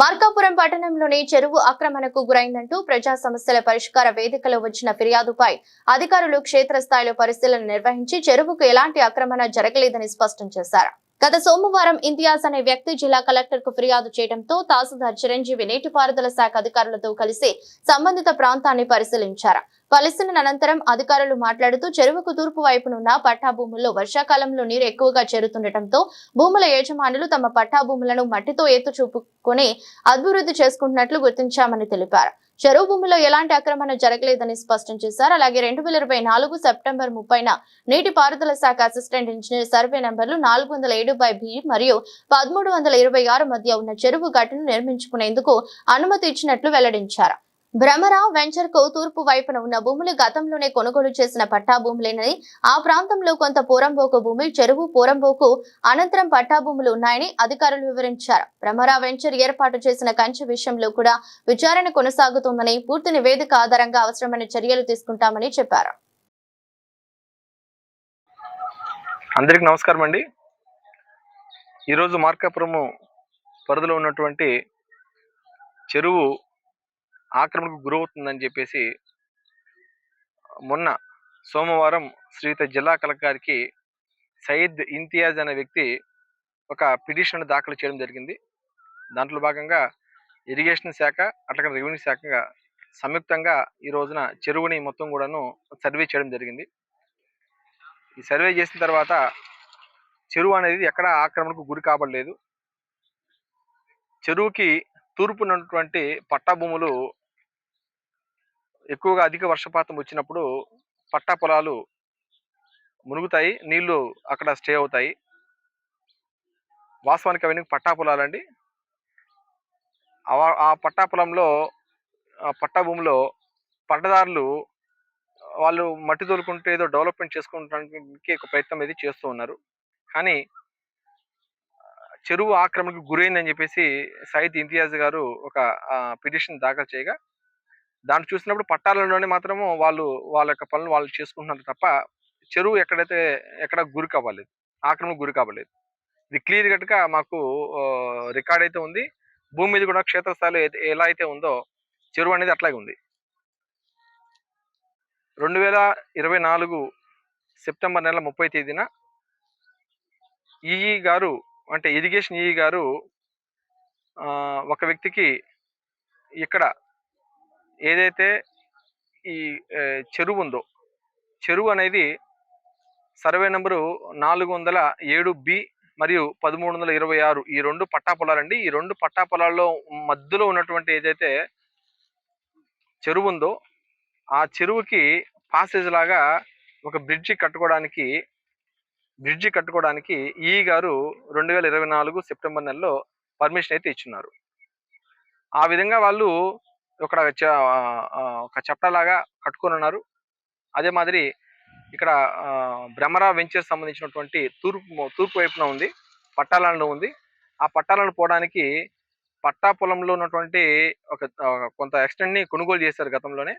మార్కాపురం పట్టణంలోని చెరువు ఆక్రమణకు గురైందంటూ ప్రజా సమస్యల పరిష్కార వేదికలో వచ్చిన ఫిర్యాదుపై అధికారులు క్షేత్రస్థాయిలో పరిశీలన నిర్వహించి చెరువుకు ఎలాంటి ఆక్రమణ జరగలేదని స్పష్టం చేశారు. గత సోమవారం ఇంతియాజ్ అనే వ్యక్తి జిల్లా కలెక్టర్ కు ఫిర్యాదు చేయడంతో తహసీల్దార్ చిరంజీవి నీటిపారుదల శాఖ అధికారులతో కలిసి సంబంధిత ప్రాంతాన్ని పరిశీలించారు. పరిశీలన అనంతరం అధికారులు మాట్లాడుతూ చెరువుకు తూర్పు వైపునున్న పట్టా భూముల్లో వర్షాకాలంలో నీరు ఎక్కువగా చేరుతుండటంతో భూముల యజమానులు తమ పట్టా భూములను మట్టితో ఎత్తు చూపుకొని అభివృద్ధి చేసుకుంటున్నట్లు గుర్తించామని తెలిపారు. చెరువు భూమిలో ఎలాంటి ఆక్రమణ జరగలేదని స్పష్టం చేశారు. అలాగే 2024 సెప్టెంబర్ 30న నీటిపారుదల శాఖ అసిస్టెంట్ ఇంజనీర్ సర్వే నంబర్లు 407/B మరియు 1326 మధ్య ఉన్న చెరువు గట్టును నిర్మించుకునేందుకు అనుమతి ఇచ్చినట్లు వెల్లడించారు. భ్రమర వెంచర్ కు తూర్పు వైపున ఉన్న భూములు గతంలోనే కొనుగోలు చేసిన పట్టా భూములేనని, ఆ ప్రాంతంలో కొంత పోరంబోకు భూమి, చెరువు పోరంబోకు అనంతరం పట్టా భూములు ఉన్నాయని అధికారులు వివరించారు. భ్రమర వెంచర్ ఏర్పాటు చేసిన కంచె విషయంలో కూడా విచారణ కొనసాగుతోందని, పూర్తి నివేదిక ఆధారంగా అవసరమైన చర్యలు తీసుకుంటామని చెప్పారు. అందరికీ నమస్కారం అండి. ఈరోజు మార్కాపురం పరిధిలో ఉన్నటువంటి చెరువు ఆక్రమణకు గురవుతుందని చెప్పేసి మొన్న సోమవారం శ్రీయుత జిల్లా కలెక్టర్ గారికి సయ్యద్ ఇంతియాజ్ అనే వ్యక్తి ఒక పిటిషన్ దాఖలు చేయడం జరిగింది. దాంట్లో భాగంగా ఇరిగేషన్ శాఖ అట్లాగే రెవెన్యూ శాఖగా సంయుక్తంగా ఈ రోజున చెరువుని మొత్తం కూడాను సర్వే చేయడం జరిగింది. ఈ సర్వే చేసిన తర్వాత చెరువు అనేది ఎక్కడ ఆక్రమణకు గురి కాబడలేదు. చెరువుకి తూర్పున ఉన్నటువంటి పట్టా భూములు ఎక్కువగా అధిక వర్షపాతం వచ్చినప్పుడు పట్టా పొలాలు మునుగుతాయి, నీళ్లు అక్కడ స్టే అవుతాయి. వాస్తవానికి అవన్నీ పట్టా పొలాలండి. ఆ పట్టా పొలంలో పట్టా భూమిలో పట్టదారులు వాళ్ళు మట్టి తోలుకుంటూ ఏదో డెవలప్మెంట్ చేసుకోవడానికి ఒక ప్రయత్నం అనేది చేస్తూ ఉన్నారు. కానీ చెరువు ఆక్రమణకు గురైందని చెప్పేసి సయ్యద్ ఇంతియాజ్ గారు ఒక పిటిషన్ దాఖలు చేయగా, దాన్ని చూసినప్పుడు పట్టాలలోనే మాత్రము వాళ్ళ యొక్క పనులు వాళ్ళు చేసుకుంటున్నారు తప్ప చెరువు ఎక్కడ గురి కావలేదు, ఆక్రమణకు గురి కావలేదు. ఇది క్లియర్ కట్గా మాకు రికార్డ్ అయితే ఉంది. భూమి మీద కూడా క్షేత్రస్థాయిలో ఎలా అయితే ఉందో చెరువు అనేది అట్లాగే ఉంది. 2024 సెప్టెంబర్ నెల 30 తేదీన ఈఈ గారు అంటే ఇరిగేషన్ ఈఈ గారు ఒక వ్యక్తికి ఇక్కడ ఏదైతే ఈ చెరువు ఉందో, చెరువు అనేది సర్వే నెంబరు 407B మరియు 1326 ఈ రెండు పట్టా పొలాలండి. ఈ రెండు పట్టా పొలాల్లో మధ్యలో ఉన్నటువంటి ఏదైతే చెరువు ఉందో ఆ చెరువుకి పాసేజ్ లాగా ఒక బ్రిడ్జి కట్టుకోవడానికి ఈ గారు 2024 సెప్టెంబర్ నెలలో పర్మిషన్ అయితే ఇచ్చున్నారు. ఆ విధంగా వాళ్ళు ఒక చట్టలాగా కట్టుకొని ఉన్నారు. అదే మాదిరి ఇక్కడ భ్రమర వెంచర్ సంబంధించినటువంటి తూర్పు వైపున ఉంది, పట్టాలలో ఉంది. ఆ పట్టాలను పోవడానికి పట్టా పొలంలో ఉన్నటువంటి కొంత ఎక్స్టెంట్ ని కొనుగోలు చేశారు గతంలోనే.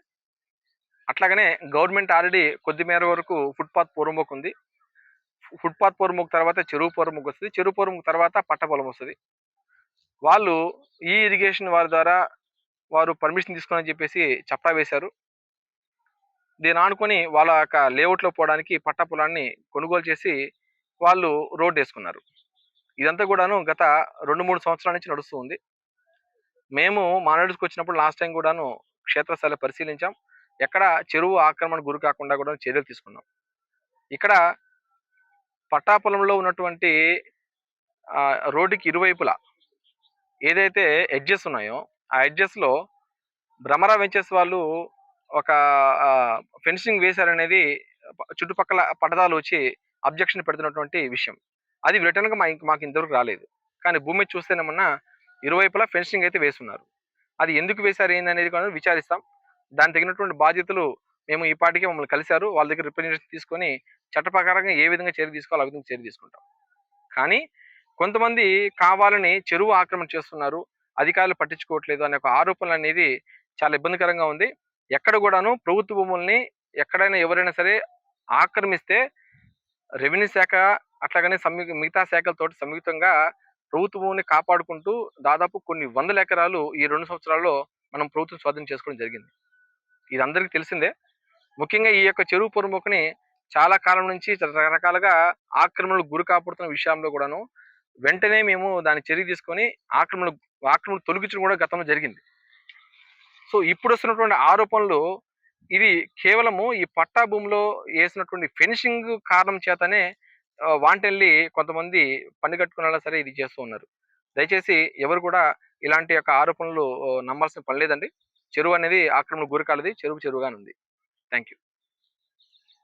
అట్లాగనే గవర్నమెంట్ ఆల్రెడీ కొద్ది మేర వరకు ఫుట్పాత్ పూర్వముఖ ఉంది. ఫుట్పాత్ పూర్వముఖ తర్వాత చెరువు పూర్వముఖ వస్తుంది. చెరువు పూర్వముఖ తర్వాత పట్టా పొలం వస్తుంది. వాళ్ళు ఈ ఇరిగేషన్ వారి ద్వారా వారు పర్మిషన్ తీసుకోవాలని చెప్పేసి చట్టా వేశారు. దీని ఆనుకొని వాళ్ళ యొక్క లేఅవుట్లో పోవడానికి పట్టా పొలాన్ని కొనుగోలు చేసి వాళ్ళు రోడ్డు వేసుకున్నారు. ఇదంతా కూడాను గత 2-3 సంవత్సరాల నుంచి నడుస్తూ ఉంది. మేము మానేడుకు వచ్చినప్పుడు లాస్ట్ టైం కూడాను క్షేత్రస్థాయిలో పరిశీలించాం. ఎక్కడ చెరువు ఆక్రమణ గురి కాకుండా కూడా చర్యలు తీసుకున్నాం. ఇక్కడ పట్టా పొలంలో ఉన్నటువంటి రోడ్డుకి ఇరువైపులా ఏదైతే ఎడ్జెస్ ఉన్నాయో ఆ ఎడ్జెస్లో భ్రమర వెంచర్స్ వాళ్ళు ఒక ఫెన్సింగ్ వేశారనేది చుట్టుపక్కల పట్టదాలు వచ్చి అబ్జెక్షన్ పెడుతున్నటువంటి విషయం. అది రిటర్న్గా మాకు ఇంతవరకు రాలేదు. కానీ భూమి చూస్తేనేమన్నా ఇరువైపులా ఫెన్సింగ్ అయితే వేస్తున్నారు. అది ఎందుకు వేశారు ఏందనేది కూడా విచారిస్తాం. దానికి తగినటువంటి బాధ్యతలు మేము ఈ పాటికే మమ్మల్ని కలిశారు. వాళ్ళ దగ్గర రిప్రజెంటేషన్ తీసుకొని చట్ట ప్రకారంగా ఏ విధంగా చర్య తీసుకోవాలో ఆ విధంగా చర్య తీసుకుంటాం. కానీ కొంతమంది కావాలని చెరువు ఆక్రమణ చేస్తున్నారు, అధికారులు పట్టించుకోవట్లేదు అనే ఒక ఆరోపణలు అనేది చాలా ఇబ్బందికరంగా ఉంది. ఎక్కడ కూడాను ప్రభుత్వ భూముల్ని ఎక్కడైనా ఎవరైనా సరే ఆక్రమిస్తే రెవెన్యూ శాఖ అట్లాగనే మిగతా శాఖలతోటి సంయుక్తంగా ప్రభుత్వాన్ని కాపాడుకుంటూ దాదాపు కొన్ని వందల ఎకరాలు ఈ 2 సంవత్సరాల్లో మనం ప్రభుత్వం స్వాధీనం చేసుకోవడం జరిగింది. ఇది అందరికీ తెలిసిందే. ముఖ్యంగా ఈ యొక్క చెరువు పొరముఖని చాలా కాలం నుంచి రకరకాలుగా ఆక్రమణలకు గురి కాపాడుతున్న విషయంలో కూడాను వెంటనే మేము దాన్ని చర్య తీసుకొని ఆక్రమణలు తొలగించడం కూడా గతంలో జరిగింది. సో ఇప్పుడు వస్తున్నటువంటి ఆరోపణలు ఇది కేవలము ఈ పట్టా భూమిలో వేసినటువంటి ఫెన్సింగ్ కారణం చేతనే వాంటెల్లి కొంతమంది పని కట్టుకునేలా సరే ఇది చేస్తూ ఉన్నారు. దయచేసి ఎవరు కూడా ఇలాంటి యొక్క ఆరోపణలు నమ్మాల్సిన పని లేదండి. చెరువు అనేది ఆక్రమణకు గురి కాలేదు. చెరువుగానే ఉంది. Thank you.